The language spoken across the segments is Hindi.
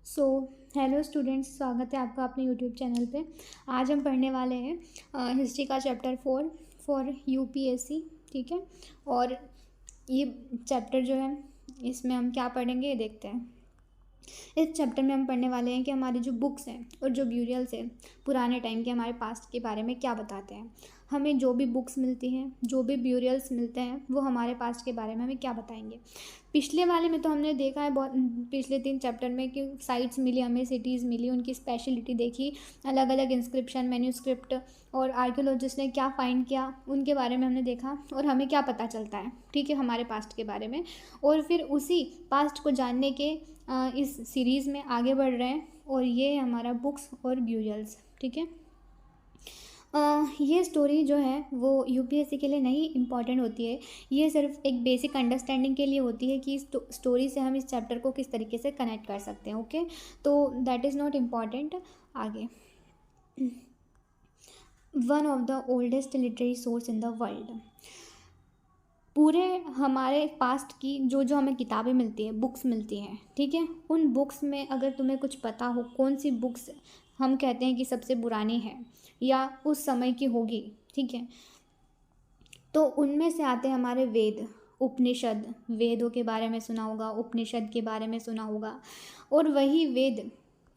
सो हेलो स्टूडेंट्स, स्वागत है आपका अपने यूट्यूब चैनल पे। आज हम पढ़ने वाले हैं हिस्ट्री का चैप्टर 4 फॉर यूपीएससी। ठीक है, और ये चैप्टर जो है इसमें हम क्या पढ़ेंगे ये देखते हैं। इस चैप्टर में हम पढ़ने वाले हैं कि हमारी जो बुक्स हैं और जो ब्यूरियल्स हैं पुराने टाइम के हमारे पास्ट के बारे में क्या बताते हैं। हमें जो भी बुक्स मिलती हैं, जो भी ब्यूरियल्स मिलते हैं, वो हमारे पास्ट के बारे में हमें क्या बताएंगे। पिछले वाले में तो हमने देखा है बहुत, पिछले 3 चैप्टर में कि साइट्स मिली हमें, सिटीज़ मिली, उनकी स्पेशलिटी देखी, अलग अलग इंस्क्रिप्शन, मैन्यूस्क्रिप्ट और आर्कियोलॉजिस्ट ने क्या फाइंड किया उनके बारे में हमने देखा और हमें क्या पता चलता है, ठीक है, हमारे पास्ट के बारे में। और फिर उसी पास्ट को जानने के इस सीरीज़ में आगे बढ़ रहे हैं और ये है हमारा बुक्स और ब्यूरियल्स। ठीक है, ये स्टोरी जो है वो यूपीएससी के लिए नहीं इम्पॉर्टेंट होती है, ये सिर्फ एक बेसिक अंडरस्टैंडिंग के लिए होती है कि इस स्टोरी से हम इस चैप्टर को किस तरीके से कनेक्ट कर सकते हैं। ओके, तो दैट इज़ नॉट इम्पॉर्टेंट। आगे, one of the oldest literary source in the world. पूरे हमारे पास्ट की जो जो हमें किताबें मिलती हैं, बुक्स मिलती हैं, ठीक है, उन बुक्स में अगर तुम्हें कुछ पता हो कौन सी बुक्स हम कहते हैं कि सबसे पुरानी है या उस समय की होगी, ठीक है, तो उनमें से आते हैं हमारे वेद, उपनिषद। वेदों के बारे में सुना होगा, उपनिषद के बारे में सुना होगा, और वही वेद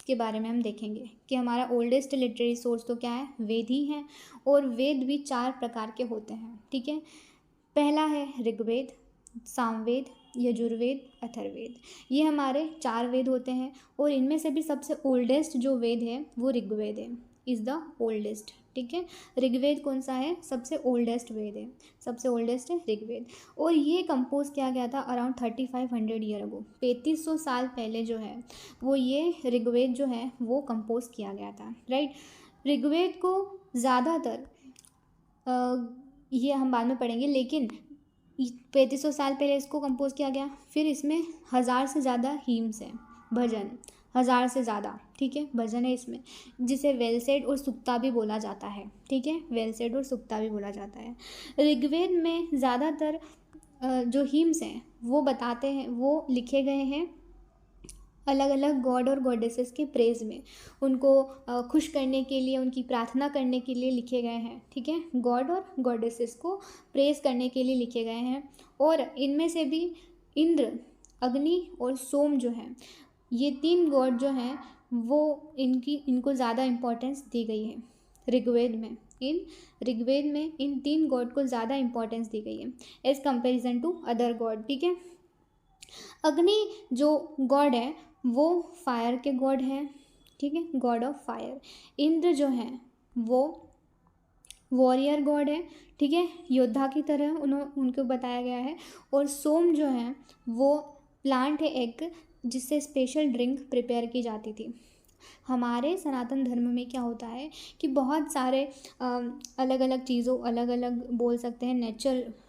के बारे में हम देखेंगे कि हमारा ओल्डेस्ट लिटरेरी सोर्स तो क्या है, वेद ही है। और वेद भी 4 प्रकार के होते हैं, ठीक है। पहला है ऋग्वेद, सामवेद, यजुर्वेद, अथर्ववेद। ये हमारे 4 वेद होते हैं और इनमें से भी सबसे ओल्डेस्ट जो वेद है वो ऋग्वेद है, इज़ द ओल्डेस्ट। ठीक है, ऋग्वेद कौन सा है, सबसे ओल्डेस्ट वेद है, सबसे ओल्डेस्ट है ऋग्वेद। और ये कंपोज किया गया था अराउंड 3500 ईयर अगो, 3500 साल पहले जो है वो ये ऋग्वेद जो है वो कंपोज किया गया था, राइट। ऋग्वेद को ज़्यादातर ये हम बाद में पढ़ेंगे, लेकिन 3500 साल पहले इसको कंपोज किया गया। फिर इसमें 1000 से ज़्यादा हीम्स हैं, भजन, 1000 से ज़्यादा, ठीक है, भजन है इसमें, जिसे वेल सेड और सुक्ता भी बोला जाता है, ठीक है, वेल सेड और सुक्ता भी बोला जाता है। ऋग्वेद में ज़्यादातर जो हीम्स हैं वो बताते हैं, वो लिखे गए हैं अलग अलग गॉड और गॉडेसेस के प्रेज में, उनको खुश करने के लिए, उनकी प्रार्थना करने के लिए लिखे गए हैं, ठीक है, गॉड और गॉडेसेस को प्रेज करने के लिए लिखे गए हैं। और इनमें से भी इंद्र, अग्नि और सोम जो हैं, ये 3 गॉड जो हैं वो इनको ज़्यादा इम्पोर्टेंस दी गई है ऋग्वेद में। ऋग्वेद में इन 3 गॉड को ज़्यादा इम्पोर्टेंस दी गई है as comparison to other god, ठीक है। अग्नि जो गॉड है वो फायर के गॉड हैं, ठीक है, गॉड ऑफ फायर। इंद्र जो हैं वो वॉरियर गॉड है, ठीक है, योद्धा की तरह उनको बताया गया है। और सोम जो है वो प्लांट है एक, जिससे स्पेशल ड्रिंक प्रिपेयर की जाती थी। हमारे सनातन धर्म में क्या होता है कि बहुत सारे अलग अलग चीज़ों, अलग अलग बोल सकते हैं,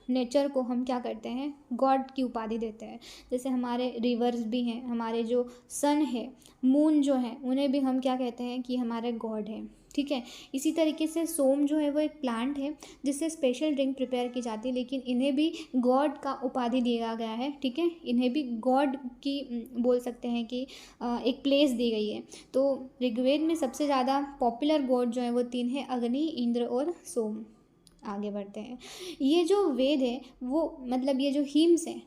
नेचर को हम क्या करते हैं, गॉड की उपाधि देते हैं। जैसे हमारे रिवर्स भी हैं, हमारे जो सन है, मून जो है, उन्हें भी हम क्या कहते हैं कि हमारे गॉड है, ठीक है। इसी तरीके से सोम जो है वो एक प्लांट है जिससे स्पेशल ड्रिंक प्रिपेयर की जाती है, लेकिन इन्हें भी गॉड का उपाधि दिया गया है, ठीक है, इन्हें भी गॉड की बोल सकते हैं कि एक प्लेस दी गई है। तो ऋग्वेद में सबसे ज़्यादा पॉपुलर गॉड जो है वो 3 है, अग्नि, इंद्र और सोम। आगे बढ़ते हैं। ये जो वेद है वो, मतलब ये जो हीम्स हैं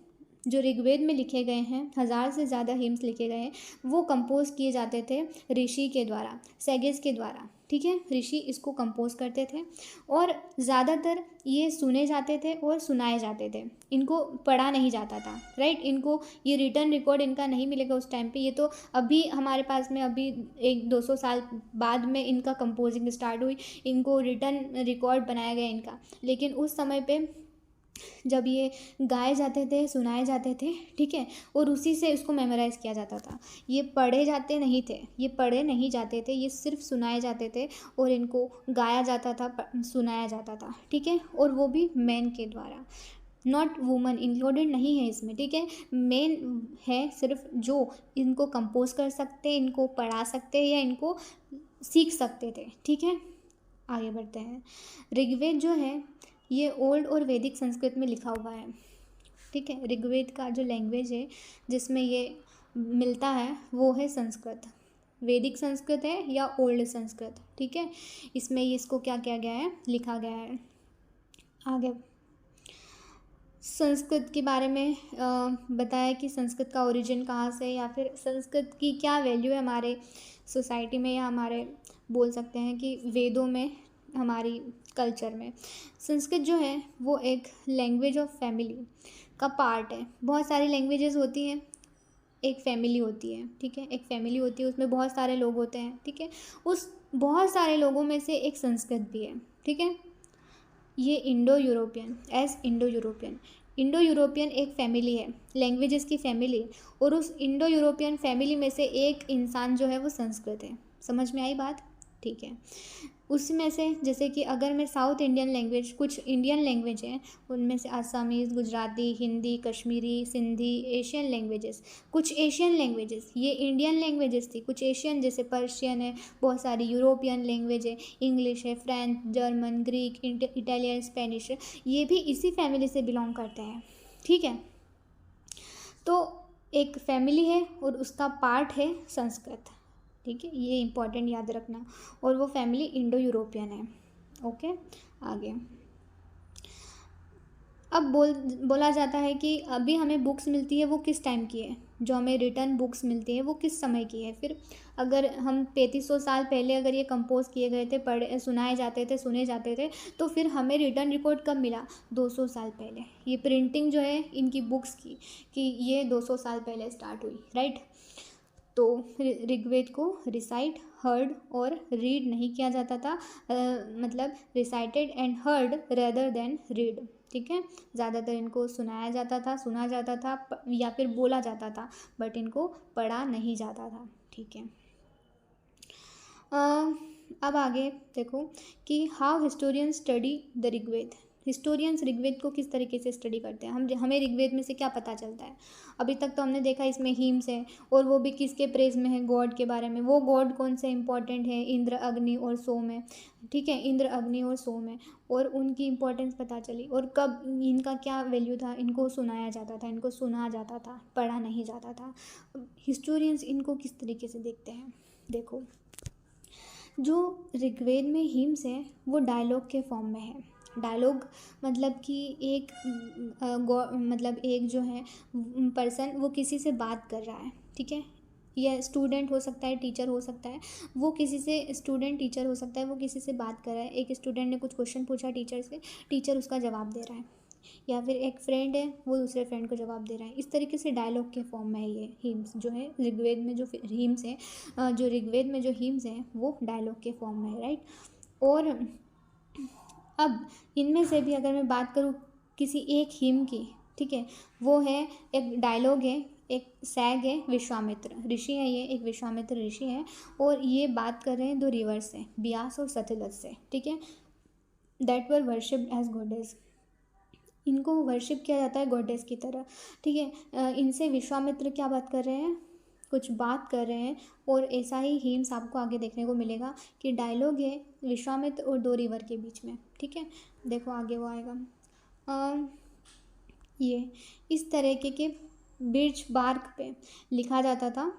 जो ऋग्वेद में लिखे गए हैं, 1000 से ज़्यादा हिम्स लिखे गए हैं, वो कंपोज किए जाते थे ऋषि के द्वारा, सेगेस के द्वारा, ठीक है, ऋषि इसको कंपोज करते थे। और ज़्यादातर ये सुने जाते थे और सुनाए जाते थे, इनको पढ़ा नहीं जाता था, राइट। इनको ये रिटर्न रिकॉर्ड इनका नहीं मिलेगा उस टाइम पे, ये तो अभी हमारे पास में अभी 100-200 साल बाद में इनका कंपोजिंग स्टार्ट हुई, इनको रिटर्न रिकॉर्ड बनाया गया इनका। लेकिन उस समय पे जब ये गाए जाते थे, सुनाए जाते थे, ठीक है, और उसी से इसको मेमोराइज़ किया जाता था। ये पढ़े जाते नहीं थे, ये पढ़े नहीं जाते थे, ये सिर्फ सुनाए जाते थे और इनको गाया जाता था, सुनाया जाता था, ठीक है, और वो भी मैन के द्वारा, नॉट वुमन इंक्लूडेड नहीं है इसमें, ठीक है। मेन है सिर्फ जो इनको कंपोज कर सकते हैं, इनको पढ़ा सकते हैं या इनको सीख सकते थे, ठीक है। आगे बढ़ते हैं। ऋग्वेद जो है ये ओल्ड और वैदिक संस्कृत में लिखा हुआ है, ठीक है। ऋग्वेद का जो लैंग्वेज है जिसमें ये मिलता है वो है संस्कृत। वैदिक संस्कृत है या ओल्ड संस्कृत, ठीक है। इसमें इसको क्या किया गया है, लिखा गया है। आगे संस्कृत के बारे में बताया कि संस्कृत का ओरिजिन कहाँ से, या फिर संस्कृत की क्या वैल्यू है हमारे सोसाइटी में, या हमारे बोल सकते हैं कि वेदों में, हमारी कल्चर में। संस्कृत जो है वो एक लैंग्वेज ऑफ फैमिली का पार्ट है। बहुत सारी लैंग्वेजेस होती हैं, एक फैमिली होती है, ठीक है। एक फैमिली होती है, उसमें बहुत सारे लोग होते हैं, ठीक है। उस बहुत सारे लोगों में से एक संस्कृत भी है, ठीक है। ये इंडो यूरोपियन इंडो यूरोपियन एक फैमिली है, लैंग्वेजेस की फैमिली, और उस इंडो यूरोपियन फैमिली में से एक इंसान जो है वो संस्कृत है। समझ में आई बात, ठीक है। उसमें से जैसे कि अगर मैं साउथ इंडियन लैंग्वेज, कुछ इंडियन लैंग्वेज हैं उनमें से Assamese, Gujarati, Hindi, Kashmiri, Sindhi, Asian languages, कुछ एशियन लैंग्वेजेस, ये इंडियन लैंग्वेजेस थी, कुछ एशियन जैसे पर्शियन है, बहुत सारी यूरोपियन लैंग्वेज है, इंग्लिश है, French, German, Greek, Italian, Spanish है, ये भी इसी फैमिली से बिलोंग करते हैं, ठीक है। तो एक फैमिली है और उसका पार्ट है संस्कृत, ठीक है। ये इंपॉर्टेंट याद रखना, और वो फैमिली इंडो यूरोपियन है, ओके। आगे अब बोला जाता है कि अभी हमें बुक्स मिलती है वो किस टाइम की है, जो हमें रिटर्न बुक्स मिलती है वो किस समय की है। फिर अगर हम 3500 साल पहले अगर ये कंपोज किए गए थे, पढ़े सुनाए जाते थे, सुने जाते थे, तो फिर हमें रिटर्न रिकॉर्ड कब मिला, 200 साल पहले। ये प्रिंटिंग जो है इनकी बुक्स की, कि ये 200 साल पहले स्टार्ट हुई, राइट। तो ऋग्वेद को रिसाइट, हर्ड और रीड नहीं किया जाता था, मतलब recited and heard rather than read, ठीक है। ज़्यादातर इनको सुनाया जाता था, सुना जाता था, या फिर बोला जाता था, बट इनको पढ़ा नहीं जाता था, ठीक है। अब आगे देखो कि how historian study the Rigveda. Historians Rigveda को किस तरीके से स्टडी करते हैं, हमें ऋग्वेद में से क्या पता चलता है। अभी तक तो हमने देखा इसमें हीम्स है, और वो भी किसके प्रेस में है, गॉड के बारे में। वो गॉड कौन से इंपॉर्टेंट है, इंद्र, अग्नि और सोम है, ठीक है। इंद्र, अग्नि और सोम है, और उनकी इंपॉर्टेंस पता चली, और कब इनका क्या वैल्यू था। इनको सुनाया जाता था, इनको सुना जाता था, पढ़ा नहीं जाता था। हिस्टोरियंस इनको किस तरीके से देखते हैं, देखो। जो ऋग्वेद में हीम्स है वो डायलॉग के फॉर्म में है। डायलॉग मतलब कि एक मतलब एक जो है पर्सन वो किसी से बात कर रहा है, ठीक है। या स्टूडेंट हो सकता है, टीचर हो सकता है, वो किसी से, स्टूडेंट टीचर हो सकता है, वो किसी से बात कर रहा है। एक स्टूडेंट ने कुछ क्वेश्चन पूछा टीचर से, टीचर उसका जवाब दे रहा है, या फिर एक फ्रेंड है वो दूसरे फ्रेंड को जवाब दे रहा है। इस तरीके से डायलॉग के फॉर्म में है ये हीम्स जो है ऋग्वेद में। जो हीम्स है, जो ऋग्वेद में जो हीम्स हैं वो डायलॉग के फॉर्म में है, राइट। और अब इनमें से भी अगर मैं बात करूँ किसी एक हीम की, ठीक है, वो है एक डायलॉग है, एक सैग है, विश्वामित्र ऋषि है, ये एक विश्वामित्र ऋषि है, और ये बात कर रहे हैं दो रिवर्स से, ब्यास और सतलज से, ठीक है। That were worshipped as goddess, इनको वर्शिप किया जाता है गॉडेस की तरह, ठीक है। इनसे विश्वामित्र क्या बात कर रहे हैं, कुछ बात कर रहे हैं, और ऐसा ही हीम्स आपको आगे देखने को मिलेगा कि डायलॉग है विश्वामित्र और दो रिवर के बीच में, ठीक है। देखो आगे वो आएगा, ये इस तरीके के बिर्च बार्क पे लिखा जाता था।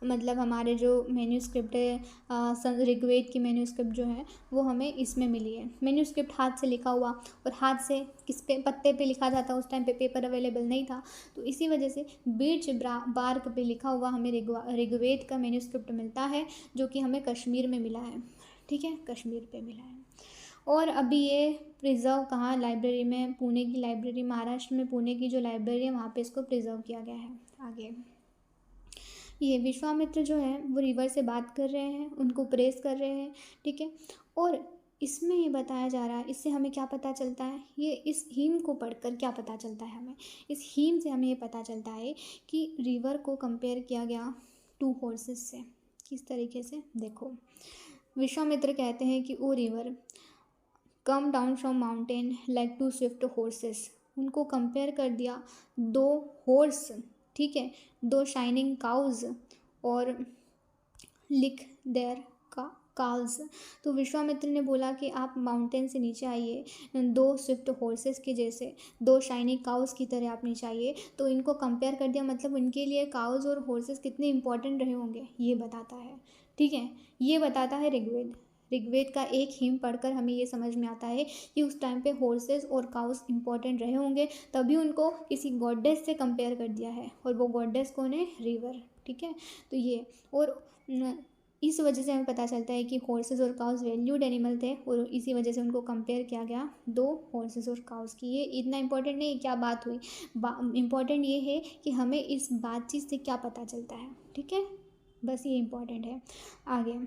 मतलब हमारे जो मैन्यूस्क्रिप्ट है, ऋग्वेद की मैन्यूस्क्रिप्ट जो है वो हमें इसमें मिली है। मैन्यूस्क्रिप्ट हाथ से लिखा हुआ, और हाथ से किस पे, पत्ते पे लिखा जाता, उस टाइम पे पेपर अवेलेबल नहीं था, तो इसी वजह से बीच बार्क पे लिखा हुआ हमें ऋग्वेद का मैन्यूस्क्रिप्ट मिलता है, जो कि हमें कश्मीर में मिला है, ठीक है, कश्मीर पे मिला है। और अभी ये प्रिजर्व कहाँ, लाइब्रेरी में, पुणे की लाइब्रेरी, महाराष्ट्र में पुणे की जो लाइब्रेरी है वहाँ पे इसको प्रिजर्व किया गया है। आगे ये विश्वामित्र जो है वो रिवर से बात कर रहे हैं, उनको प्रेस कर रहे हैं, ठीक है। और इसमें ये बताया जा रहा है, इससे हमें क्या पता चलता है, ये इस हीम को पढ़कर क्या पता चलता है हमें, इस हीम से हमें ये पता चलता है कि रिवर को कंपेयर किया गया 2 हॉर्सेस से। किस तरीके से, देखो विश्वामित्र कहते हैं कि O river come down from mountain like 2 swift horses. उनको कंपेयर कर दिया 2 हॉर्स, ठीक है, 2 शाइनिंग काउज, और लिख देयर का काउस। तो विश्वामित्र ने बोला कि आप माउंटेन से नीचे आइए, 2 स्विफ्ट हॉर्सेस के जैसे, 2 शाइनी काउस की तरह आप नीचे आइए। तो इनको कंपेयर कर दिया, मतलब उनके लिए काउस और हॉर्सेस कितने इंपॉर्टेंट रहे होंगे ये बताता है। ठीक है, ये बताता है ऋग्वेद। ऋग्वेद का एक हिम पढ़कर हमें ये समझ में आता है कि उस टाइम पे हॉर्सेस और काउस इंपॉर्टेंट रहे होंगे, तभी उनको किसी गॉडेस से कंपेयर कर दिया है, और वो गॉडेस कौन है? रिवर। ठीक है, तो ये और इस वजह से हमें पता चलता है कि हॉर्सेस और काउस वैल्यूड एनिमल थे, और इसी वजह से उनको कंपेयर किया गया 2 हॉर्सेस और काउस की। ये इतना इंपॉर्टेंट नहीं है क्या बात हुई, इम्पॉर्टेंट ये है कि हमें इस बातचीत से क्या पता चलता है। ठीक है, बस ये इम्पॉर्टेंट है। आगे,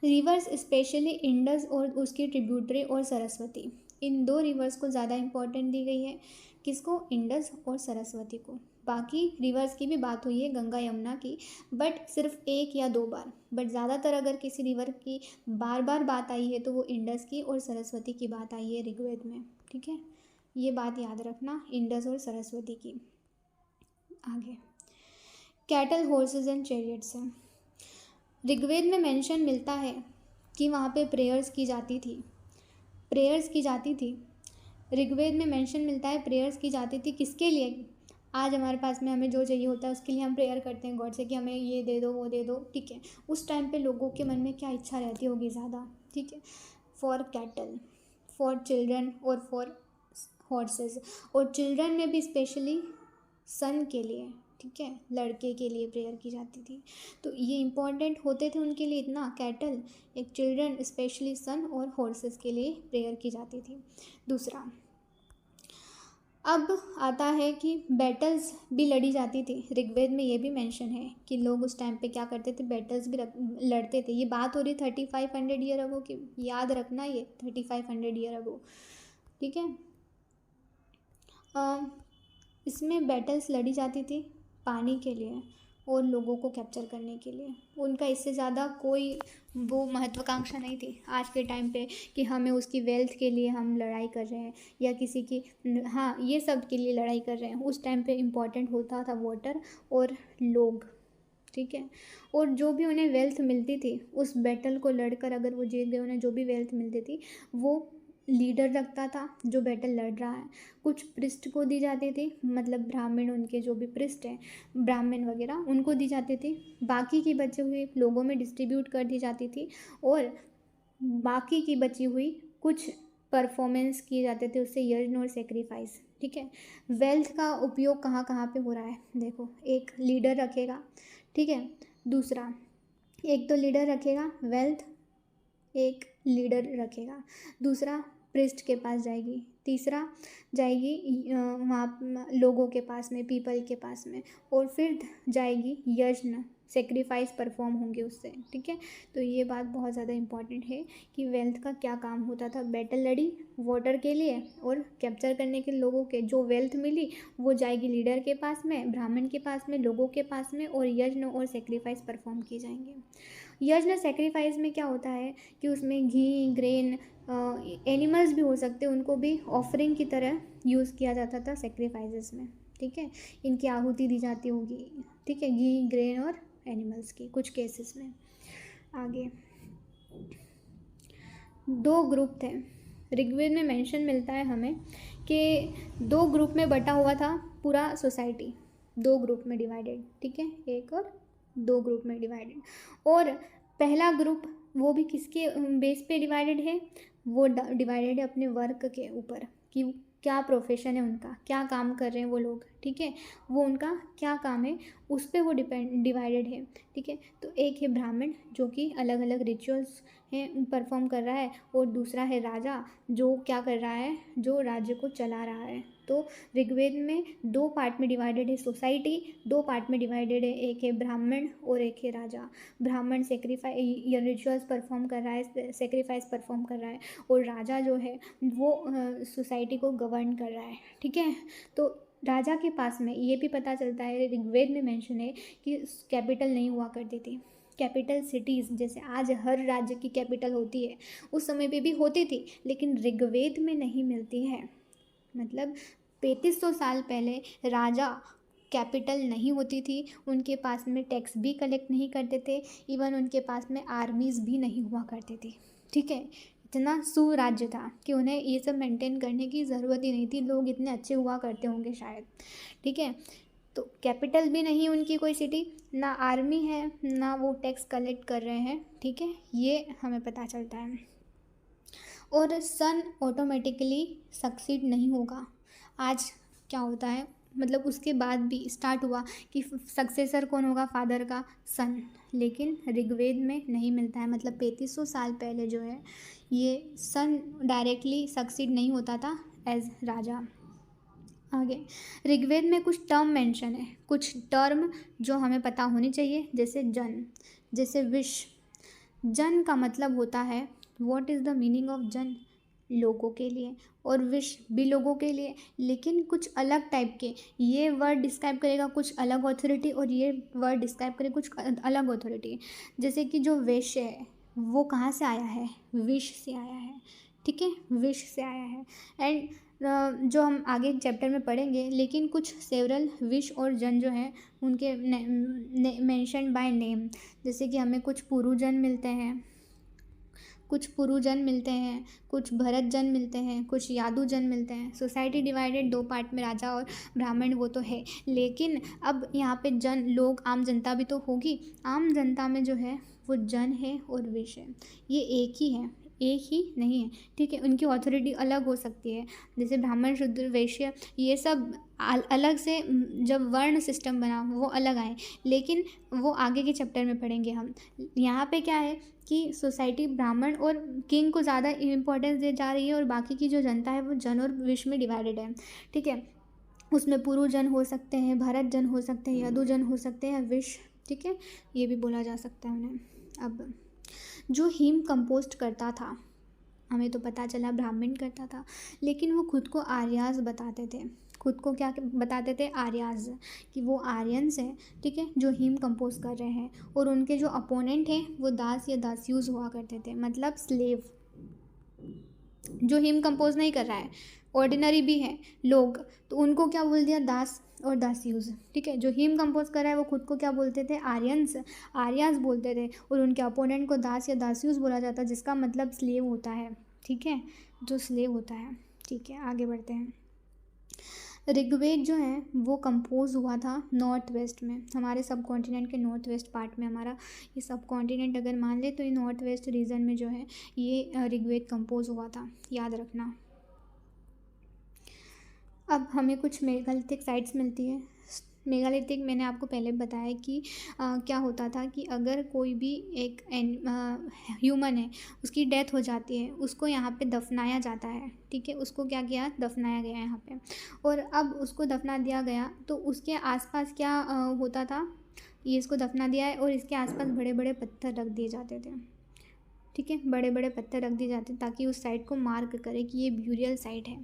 रिवर्स स्पेशली इंडस और उसकी ट्रिब्यूटरी और सरस्वती, इन 2 रिवर्स को ज़्यादा इम्पोर्टेंट दी गई है। किसको? इंडस और सरस्वती को। बाकी रिवर्स की भी बात हुई है, गंगा यमुना की, बट सिर्फ 1 या 2 बार। बट ज़्यादातर अगर किसी रिवर की बार बार बात आई है तो वो इंडस की और सरस्वती की बात आई है ऋग्वेद में। ठीक है, ये बात याद रखना, इंडस और सरस्वती की। आगे, कैटल, हॉर्सेस एंड चैरियट्स है। ऋग्वेद में मेंशन मिलता है कि वहाँ पे प्रेयर्स की जाती थी, प्रेयर्स की जाती थी। ऋग्वेद में मेंशन मिलता है प्रेयर्स की जाती थी, किसके लिए? आज हमारे पास में हमें जो चाहिए होता है उसके लिए हम प्रेयर करते हैं गॉड से कि हमें ये दे दो, वो दे दो। ठीक है, उस टाइम पे लोगों के मन में क्या इच्छा रहती होगी ज़्यादा? ठीक है, फॉर कैटल, फॉर चिल्ड्रन और फॉर हॉर्सेस, और चिल्ड्रन में भी स्पेशली सन के लिए। ठीक है, लड़के के लिए प्रेयर की जाती थी। तो ये इम्पॉर्टेंट होते थे उनके लिए इतना, कैटल, एक चिल्ड्रन, स्पेशली सन और हॉर्सेस के लिए प्रेयर की जाती थी। दूसरा, अब आता है कि बैटल्स भी लड़ी जाती थी। ऋग्वेद में ये भी मेंशन है कि लोग उस टाइम पे क्या करते थे, बैटल्स भी लड़ते थे। ये बात हो रही 3500 ईयर अगो की, याद रखना ये 3500 ईयर अगो। ठीक है, इसमें बैटल्स लड़ी जाती थी पानी के लिए और लोगों को कैप्चर करने के लिए। उनका इससे ज़्यादा कोई वो महत्वाकांक्षा नहीं थी आज के टाइम पे कि हमें उसकी वेल्थ के लिए हम लड़ाई कर रहे हैं या किसी की, हाँ ये सब के लिए लड़ाई कर रहे हैं। उस टाइम पे इम्पॉर्टेंट होता था वाटर और लोग। ठीक है, और जो भी उन्हें वेल्थ मिलती थी उस बैटल को लड़कर, अगर वो जीत गए, उन्हें जो भी वेल्थ मिलती थी वो लीडर रखता था जो बैटल लड़ रहा है। कुछ पृष्ठ को दी जाती थी, मतलब ब्राह्मण, उनके जो भी पृष्ठ हैं, ब्राह्मण वगैरह, उनको दी जाती थी। बाकी की बची हुई लोगों में डिस्ट्रीब्यूट कर दी जाती थी, और बाकी की बची हुई कुछ परफॉर्मेंस किए जाते थे, उससे यज्ञ और सेक्रीफाइस। ठीक है, वेल्थ का उपयोग कहाँ कहाँ पे हो रहा है देखो, एक लीडर रखेगा। ठीक है, दूसरा, एक तो लीडर रखेगा वेल्थ, एक लीडर रखेगा, दूसरा प्रिस्ट के पास जाएगी, तीसरा जाएगी वहाँ लोगों के पास में, पीपल के पास में, और फिर जाएगी यज्ञ, सेक्रीफाइस परफॉर्म होंगे उससे। ठीक है, तो ये बात बहुत ज़्यादा इम्पॉर्टेंट है कि वेल्थ का क्या काम होता था। बैटल लड़ी वाटर के लिए और कैप्चर करने के लोगों के जो वेल्थ मिली वो जाएगी लीडर के पास में, ब्राह्मण के पास में, लोगों के पास में, और यज्ञ और सेक्रीफाइस परफॉर्म किए जाएंगे। यज्ञ सेक्रीफाइस में क्या होता है कि उसमें घी, ग्रेन, एनिमल्स भी हो सकते हैं, उनको भी ऑफरिंग की तरह यूज़ किया जाता था सेक्रीफाइसेस में। ठीक है, इनकी आहुति दी जाती होगी। ठीक है, घी, ग्रेन और एनिमल्स की कुछ केसेस में। आगे, 2 ग्रुप थे। ऋग्वेद में मेंशन मिलता है हमें कि 2 ग्रुप में बटा हुआ था पूरा सोसाइटी, 2 ग्रुप में डिवाइडेड। ठीक है, एक और 2 ग्रुप में डिवाइडेड, और पहला ग्रुप वो भी किसके बेस पे डिवाइडेड है, वो डिवाइडेड है अपने वर्क के ऊपर कि क्या प्रोफेशन है उनका, क्या काम कर रहे हैं वो लोग। ठीक है, वो उनका क्या काम है उस पर वो डिवाइडेड है। ठीक है, तो एक है ब्राह्मण जो कि अलग अलग रिचुअल्स हैं परफॉर्म कर रहा है, और दूसरा है राजा जो क्या कर रहा है, जो राज्य को चला रहा है। तो ऋग्वेद में 2 पार्ट में डिवाइडेड है सोसाइटी, 2 पार्ट में डिवाइडेड है, एक है ब्राह्मण और एक है राजा। ब्राह्मण सेक्रीफाइस या रिचुअल्स परफॉर्म कर रहा है, सेक्रीफाइस परफॉर्म कर रहा है, और राजा जो है वो सोसाइटी को गवर्न कर रहा है। ठीक है, तो राजा के पास में ये भी पता चलता है, ऋग्वेद में मेंशन है कि कैपिटल नहीं हुआ करती थी। कैपिटल सिटीज़ जैसे आज हर राज्य की कैपिटल होती है, उस समय पे भी होती थी, लेकिन ऋग्वेद में नहीं मिलती है। मतलब 3500 साल पहले राजा कैपिटल नहीं होती थी, उनके पास में टैक्स भी कलेक्ट नहीं करते थे, इवन उनके पास में आर्मीज़ भी नहीं हुआ करती थी, ठीक है। इतना सुराज्य था कि उन्हें ये सब मेंटेन करने की ज़रूरत ही नहीं थी, लोग इतने अच्छे हुआ करते होंगे शायद, ठीक है। तो कैपिटल भी नहीं उनकी कोई सिटी, ना आर्मी है, ना वो टैक्स कलेक्ट कर रहे हैं, ठीक है, ये हमें पता चलता है। और सन ऑटोमेटिकली सक्सीड नहीं होगा। आज क्या होता है, मतलब उसके बाद भी स्टार्ट हुआ कि सक्सेसर कौन होगा फादर का, सन, लेकिन ऋग्वेद में नहीं मिलता है। मतलब 3500 साल पहले जो है ये सन डायरेक्टली सक्सीड नहीं होता था एज राजा। आगे ऋग्वेद में कुछ टर्म मेंशन है, कुछ टर्म जो हमें पता होनी चाहिए, जैसे जन, जैसे विश। जन का मतलब होता है, what is the meaning of जन, लोगों के लिए, और विश भी लोगों के लिए, लेकिन कुछ अलग टाइप के। ये वर्ड डिस्क्राइब करेगा कुछ अलग ऑथोरिटी और ये वर्ड डिस्क्राइब करेगा कुछ अलग ऑथोरिटी। जैसे कि जो वैश्य है वो कहाँ से आया है, विश से आया है, ठीक है, विश से आया है। एंड जो हम आगे चैप्टर में पढ़ेंगे, लेकिन कुछ सेवरल विश और जन जो हैं उनके मेंशन बाय नेम, जैसे कि हमें कुछ पुरुजन मिलते हैं, कुछ पुरुजन मिलते हैं, कुछ भरत जन मिलते हैं, कुछ यादु जन मिलते हैं। सोसाइटी डिवाइडेड 2 पार्ट में, राजा और ब्राह्मण, वो तो है, लेकिन अब यहाँ पे जन, लोग, आम जनता भी तो होगी। आम जनता में जो है वो जन है और विश है, ये एक ही है, एक ही नहीं है, ठीक है। उनकी ऑथोरिटी अलग हो सकती है, जैसे ब्राह्मण, शूद्र, वैश्य, ये सब अलग से जब वर्ण सिस्टम बना वो अलग आए, लेकिन वो आगे के चैप्टर में पढ़ेंगे हम। यहाँ पे क्या है कि सोसाइटी ब्राह्मण और किंग को ज़्यादा इम्पोर्टेंस दी जा रही है, और बाकी की जो जनता है वो जन और विश में डिवाइडेड है, ठीक है। उसमें पुरुजन हो सकते हैं, भरत जन हो सकते हैं, यदु जन हो सकते हैं, विश, ठीक है, ये भी बोला जा सकता है उन्हें। अब जो हिम कंपोस्ट करता था, हमें तो पता चला ब्राह्मण करता था, लेकिन वो खुद को आर्यास बताते थे। खुद को क्या बताते थे, आर्यास, कि वो आर्यंस हैं, ठीक है, जो हिम कंपोज कर रहे हैं। और उनके जो अपोनेंट हैं वो दास या दास्यूज हुआ करते थे, मतलब स्लेव। जो हिम कंपोज नहीं कर रहा है, ऑर्डिनरी भी है लोग, तो उनको क्या बोल दिया, दास और दास्यूज, ठीक है। जो हिम कंपोज कर रहा है वो खुद को क्या बोलते थे, आर्यंस, आर्यास बोलते थे, और उनके अपोनेंट को दास या दास्यूज बोला जाता है, जिसका मतलब स्लेव होता है, ठीक है, जो स्लेव होता है, ठीक है। आगे बढ़ते हैं। ऋग्वेद जो है वो कंपोज हुआ था नॉर्थ वेस्ट में, हमारे सब कॉन्टिनेंट के नॉर्थ वेस्ट पार्ट में। हमारा ये सब कॉन्टिनेंट अगर मान ले तो ये नॉर्थ वेस्ट रीजन में जो है ये ऋग्वेद कंपोज हुआ था, याद रखना। अब हमें कुछ मेगालिथिक साइट्स मिलती है। मेगालिथिक मैंने आपको पहले बताया कि क्या होता था कि अगर कोई भी एक ह्यूमन है, उसकी डेथ हो जाती है, उसको यहाँ पे दफनाया जाता है, ठीक है, उसको क्या किया, दफनाया गया यहाँ पे। और अब उसको दफना दिया गया तो उसके आसपास क्या होता था, ये इसको दफना दिया है और इसके आसपास बड़े बड़े पत्थर रख दिए जाते थे, ठीक है, बड़े बड़े पत्थर रख दिए जाते ताकि उस साइट को मार्क करे कि ये ब्यूरियल साइट है।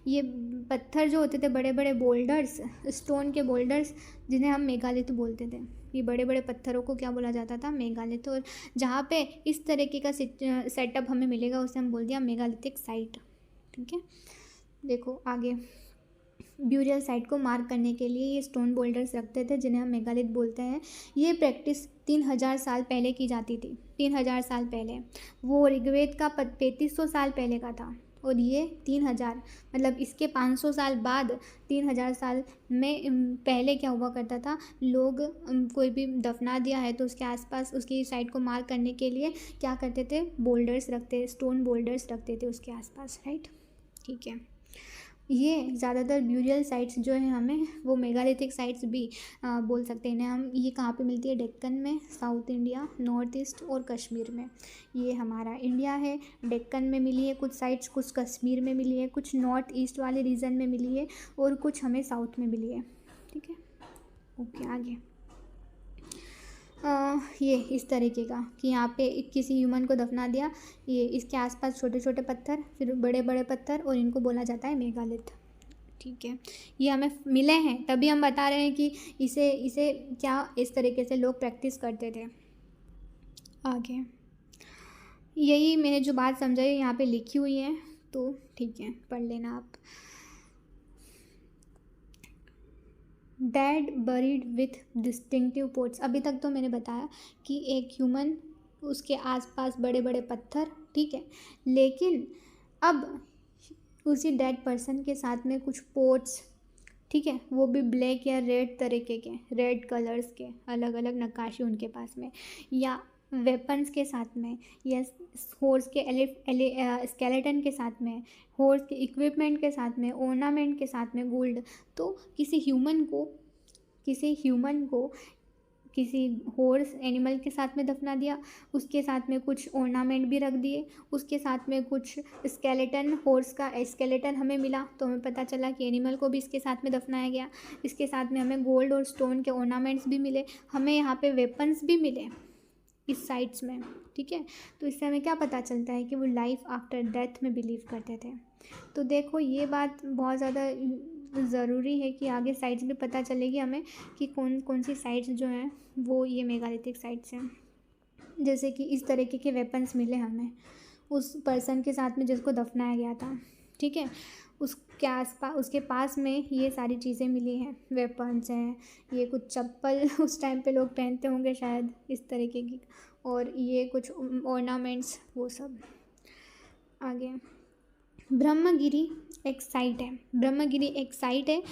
ये पत्थर जो होते थे, बड़े बड़े बोल्डर्स, स्टोन के बोल्डर्स, जिन्हें हम मेगालिथ बोलते थे, ये बड़े बड़े पत्थरों को क्या बोला जाता था, मेगालिथ। और जहाँ पे इस तरीके का सेटअप हमें मिलेगा उसे हम बोल दिया मेगालिथिक साइट, ठीक है। देखो आगे, ब्यूरियल साइट को मार्क करने के लिए ये स्टोन बोल्डर्स रखते थे, जिन्हें हम मेगालिथ बोलते हैं। ये प्रैक्टिस 3000 साल पहले की जाती थी, 3000 साल पहले। वो ऋग्वेद का 3500 साल पहले का था, और ये 3000, मतलब इसके 500 साल बाद 3000 साल में पहले क्या हुआ करता था, लोग कोई भी दफना दिया है तो उसके आसपास उसकी साइट को मार्क करने के लिए क्या करते थे, बोल्डर्स रखते, स्टोन बोल्डर्स रखते थे उसके आसपास, राइट, ठीक है। ये ज़्यादातर ब्यूरियल साइट्स जो है हमें वो मेगालिथिक साइट्स भी बोल सकते हैं इन्हें हम। ये कहाँ पे मिलती है, डेक्कन में, साउथ इंडिया, नॉर्थ ईस्ट और कश्मीर में। ये हमारा इंडिया है, डेक्कन में मिली है कुछ साइट्स, कुछ कश्मीर में मिली है, कुछ नॉर्थ ईस्ट वाले रीजन में मिली है, और कुछ हमें साउथ में मिली है, ठीक है। ओके, आगे ये इस तरीके का कि यहाँ पे किसी ह्यूमन को दफना दिया, ये इसके आसपास छोटे छोटे पत्थर, फिर बड़े बड़े पत्थर, और इनको बोला जाता है मेगालिथ, ठीक है। ये हमें मिले हैं तभी हम बता रहे हैं कि इसे इसे क्या इस तरीके से लोग प्रैक्टिस करते थे। आगे यही मैंने जो बात समझाई यहाँ पे लिखी हुई है, तो ठीक है, पढ़ लेना आप। Dead buried with distinctive ports. अभी तक तो मैंने बताया कि एक ह्यूमन, उसके आसपास बड़े बड़े पत्थर, ठीक है, लेकिन अब उसी डेड पर्सन के साथ में कुछ पोर्ट्स, ठीक है, वो भी ब्लैक या रेड तरीके के, रेड कलर्स के, अलग अलग नक्काशी उनके पास में, या वेपन्स के साथ में, या हॉर्स के स्केलेटन के साथ में, हॉर्स के इक्विपमेंट के साथ में, ऑर्नामेंट के साथ में गोल्ड। तो किसी ह्यूमन को किसी हॉर्स एनिमल के साथ में दफना दिया, उसके साथ में कुछ ऑर्नामेंट भी रख दिए, उसके साथ में कुछ स्केलेटन, हॉर्स का स्केलेटन हमें मिला तो हमें पता चला कि एनिमल को भी इसके साथ में दफनाया गया। इसके साथ में हमें गोल्ड और स्टोन के ऑर्नामेंट्स भी मिले, हमें यहाँ पे वेपन्स भी मिले इस साइट्स में, ठीक है। तो इससे हमें क्या पता चलता है कि वो लाइफ आफ्टर डेथ में बिलीव करते थे। तो देखो ये बात बहुत ज़्यादा ज़रूरी है कि आगे साइट्स भी पता चलेगी हमें कि कौन कौन सी साइट्स जो हैं वो ये मेगालिथिक साइट्स हैं। जैसे कि इस तरीके के वेपन्स मिले हमें उस पर्सन के साथ में जिसको दफनाया गया था, ठीक है, उसके आसपास, उसके पास में ये सारी चीज़ें मिली हैं, वेपन्स हैं, ये कुछ चप्पल उस टाइम पे लोग पहनते होंगे शायद इस तरीके की, और ये कुछ ऑर्नामेंट्स, वो सब। आगे ब्रह्मगिरी एक साइट है। ब्रह्मगिरी एक साइट है।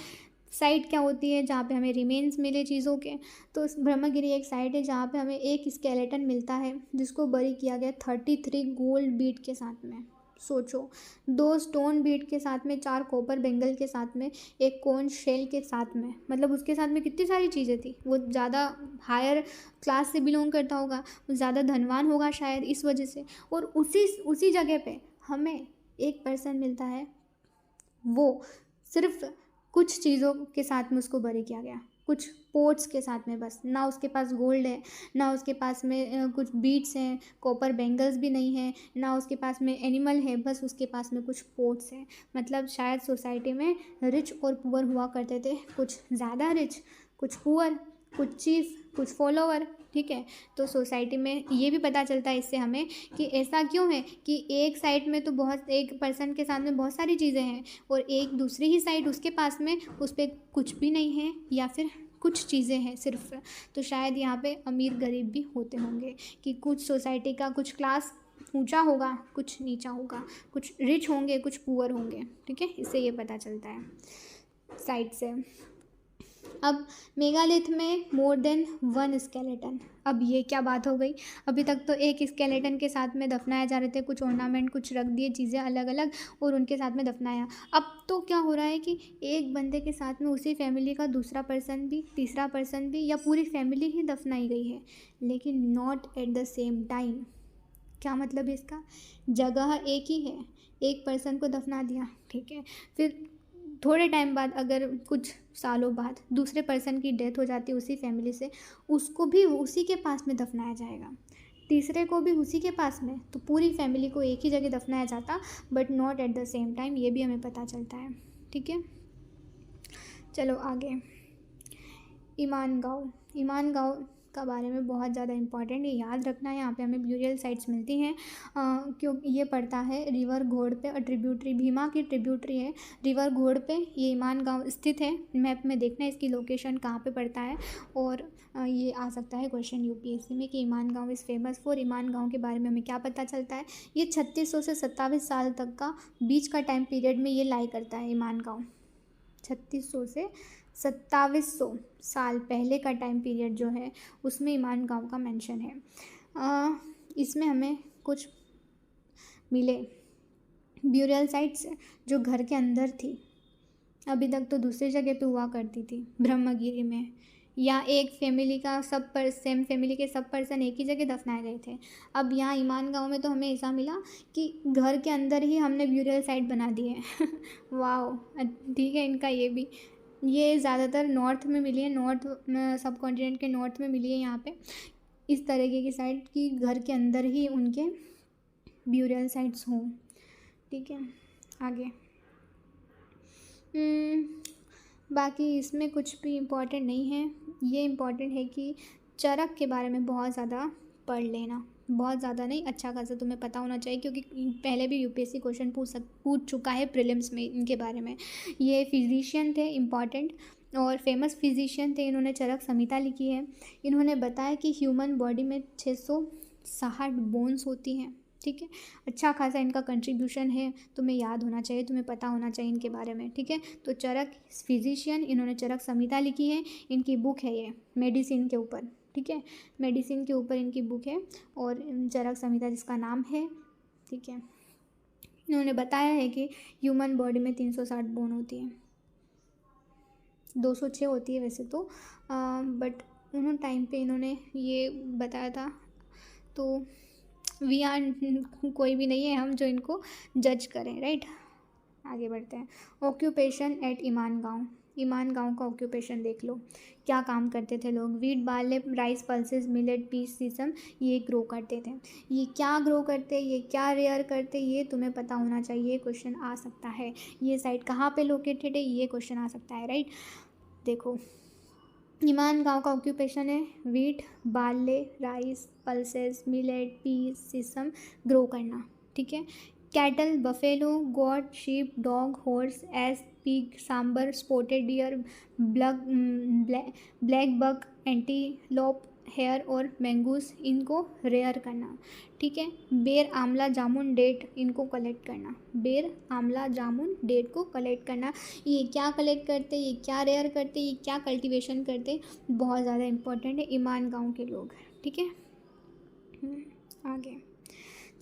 साइट क्या होती है? जहाँ पे हमें रिमेन्स मिले चीज़ों के। तो ब्रह्मगिरी एक साइट है जहाँ पे हमें एक स्केलेटन मिलता है जिसको बरी किया गया 33 गोल्ड बीट के साथ में। सोचो, 2 स्टोन बीट के साथ में, 4 कॉपर बेंगल के साथ में, एक कॉर्न शेल के साथ में, मतलब उसके साथ में कितनी सारी चीज़ें थी। वो ज़्यादा हायर क्लास से बिलोंग करता होगा, ज़्यादा धनवान होगा शायद इस वजह से। और उसी जगह पे हमें एक पर्सन मिलता है, वो सिर्फ कुछ चीज़ों के साथ में उसको बरी किया गया, कुछ पोर्ट्स के साथ में बस। ना उसके पास गोल्ड है, ना उसके पास में कुछ बीट्स हैं, कॉपर बेंगल्स भी नहीं है, ना उसके पास में एनिमल है, बस उसके पास में कुछ पोर्ट्स हैं। मतलब शायद सोसाइटी में रिच और पुअर हुआ करते थे, कुछ ज़्यादा रिच, कुछ पुअर, कुछ चीफ, कुछ फॉलोवर, ठीक है। तो सोसाइटी में ये भी पता चलता है इससे हमें कि ऐसा क्यों है कि एक साइड में तो बहुत, एक पर्सन के साथ में बहुत सारी चीज़ें हैं और एक दूसरी ही साइड उसके पास में उस पर कुछ भी नहीं है या फिर कुछ चीज़ें हैं सिर्फ। तो शायद यहाँ पे अमीर गरीब भी होते होंगे कि कुछ सोसाइटी का कुछ क्लास ऊंचा होगा, कुछ नीचा होगा, कुछ रिच होंगे, कुछ पुअर होंगे, ठीक है। इससे ये पता चलता है साइड से। अब मेगालिथ में मोर देन 1 स्केलेटन। अब ये क्या बात हो गई? अभी तक तो एक स्केलेटन के साथ में दफनाए जा रहे थे, कुछ ऑर्नामेंट कुछ रख दिए, चीज़ें अलग अलग, और उनके साथ में दफनाया। अब तो क्या हो रहा है कि एक बंदे के साथ में उसी फैमिली का दूसरा पर्सन भी, तीसरा पर्सन भी, या पूरी फैमिली ही दफनाई गई है, लेकिन not at the same time. क्या मतलब है इसका? जगह एक ही है, एक पर्सन को दफना दिया, ठीक है, फिर थोड़े टाइम बाद, अगर कुछ सालों बाद दूसरे पर्सन की डेथ हो जाती है उसी फैमिली से, उसको भी उसी के पास में दफनाया जाएगा, तीसरे को भी उसी के पास में। तो पूरी फैमिली को एक ही जगह दफनाया जाता, but not at the same time. ये भी हमें पता चलता है, ठीक है। चलो आगे, ईमान गाँव का बारे में बहुत ज़्यादा इंपॉर्टेंट है, याद रखना है। यहाँ पे हमें ब्यूरियल साइट्स मिलती हैं, क्योंकि ये पड़ता है रिवर घोड़ पे, और ट्रिब्यूटरी, भीमा की ट्रिब्यूटरी है रिवर घोड़ पे। ये ईमान गाँव स्थित है। मैप में देखना है इसकी लोकेशन कहाँ पे पड़ता है, और ये आ सकता है क्वेश्चन यूपीएससी में कि ईमान गाँव इज़ फेमस फॉर। ईमान गाँव के बारे में हमें क्या पता चलता है? ये 3600 से 27 साल तक का बीच का टाइम पीरियड में ये लाई करता है ईमान गाँव। 3600 से 2700 साल पहले का टाइम पीरियड जो है उसमें ईमान गाँव का मेंशन है। इसमें हमें कुछ मिले ब्यूरियल साइट्स जो घर के अंदर थी। अभी तक तो दूसरी जगह पे हुआ करती थी, ब्रह्मगिरी में, या एक फैमिली का सेम फैमिली के सब पर्सन एक ही जगह दफनाए गए थे। अब यहाँ ईमान गाँव में तो हमें ऐसा मिला कि घर के अंदर ही हमने ब्यूरियल साइट बना दी है वाह, ठीक है। इनका ये ज़्यादातर नॉर्थ में मिली है, नॉर्थ सब कॉन्टिनेंट के नॉर्थ में मिली है यहाँ पे इस तरीके की साइट कि घर के अंदर ही उनके ब्यूरियल साइट्स हों, ठीक है। आगे बाकी इसमें कुछ भी इम्पोर्टेंट नहीं है। ये इम्पोर्टेंट है कि चरक के बारे में बहुत ज़्यादा पढ़ लेना, बहुत ज़्यादा नहीं, अच्छा खासा तुम्हें पता होना चाहिए, क्योंकि पहले भी यूपीएससी क्वेश्चन पूछ चुका है प्रीलिम्स में इनके बारे में। ये फिजिशियन थे इम्पॉर्टेंट, और फेमस फिजिशियन थे, इन्होंने चरक संहिता लिखी है। इन्होंने बताया कि ह्यूमन बॉडी में 660 बोन्स होती हैं, ठीक है। अच्छा खासा इनका कंट्रीब्यूशन है, तुम्हें याद होना चाहिए, तुम्हें पता होना चाहिए इनके बारे में, ठीक है। तो चरक फिजिशियन, इन्होंने चरक संहिता लिखी है, इनकी बुक है ये मेडिसिन के ऊपर, ठीक है। मेडिसिन के ऊपर इनकी बुक है और चरक संहिता जिसका नाम है, ठीक है। इन्होंने बताया है कि ह्यूमन बॉडी में 360 बोन होती है, 206 होती है वैसे तो, बट उन्होंने टाइम पे इन्होंने ये बताया था। तो वी आर कोई भी नहीं है हम जो इनको जज करें, राइट। आगे बढ़ते हैं। ऑक्यूपेशन एट ईमान गाँव। ईमान गाँव का ऑक्यूपेशन देख लो, क्या काम करते थे लोग। Wheat, barley, rice, pulses, millet, peas, sesame, ये ग्रो करते थे। ये क्या ग्रो करते, ये क्या रेयर करते, ये तुम्हें पता होना चाहिए, क्वेश्चन आ सकता है। ये साइट कहाँ पे लोकेटेड है, ये क्वेश्चन आ सकता है, राइट। देखो, ईमान गाँव का ऑक्यूपेशन है wheat, barley, rice, pulses, millet, peas, sesame grow करना, ठीक है। Cattle, buffalo, goat, sheep, dog, horse, ass, pig, sambar, spotted deer, blackbuck, antelope, hare और मैंगूस, इनको रेयर करना, ठीक है। बेर, आंवला, जामुन, डेट, इनको कलेक्ट करना। बेर, आंवला, जामुन, डेट को कलेक्ट करना। ये क्या कलेक्ट करते, ये क्या रेयर करते, ये क्या कल्टीवेशन करते, बहुत ज़्यादा इंपॉर्टेंट है ईमान गाँव के लोग, ठीक है। आगे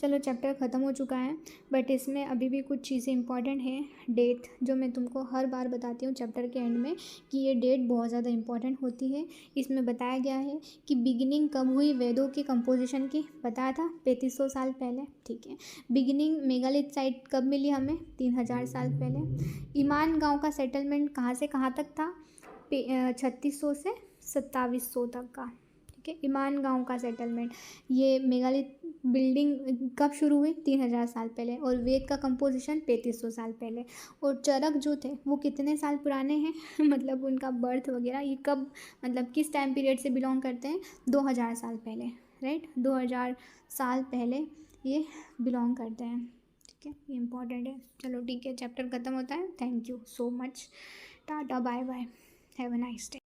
चलो, चैप्टर ख़त्म हो चुका है, बट इसमें अभी भी कुछ चीज़ें इंपॉर्टेंट हैं। डेट, जो मैं तुमको हर बार बताती हूँ चैप्टर के एंड में, कि ये डेट बहुत ज़्यादा इंपॉर्टेंट होती है। इसमें बताया गया है कि बिगिनिंग कब हुई वेदों की कंपोजिशन की, बताया था 3500 साल पहले, ठीक है। बिगिनिंग मेगालिथ साइट कब मिली हमें, 3000 साल पहले। ईमान गाँव का सेटलमेंट कहाँ से कहाँ तक था, 3600 से 2700 तक का, ठीक है। ईमान गाँव का सेटलमेंट, ये मेगालिथ बिल्डिंग कब शुरू हुई, 3000 साल पहले, और वेद का कंपोजिशन 3500 साल पहले। और चरक जो थे वो कितने साल पुराने हैं मतलब उनका बर्थ वगैरह ये कब, मतलब किस टाइम पीरियड से बिलोंग करते हैं, 2000 साल पहले, राइट। 2000 साल पहले ये बिलोंग करते हैं, ठीक है। ये इंपॉर्टेंट है। चलो ठीक है, चैप्टर ख़त्म होता है। Thank you so much, tata, bye bye, have a nice day.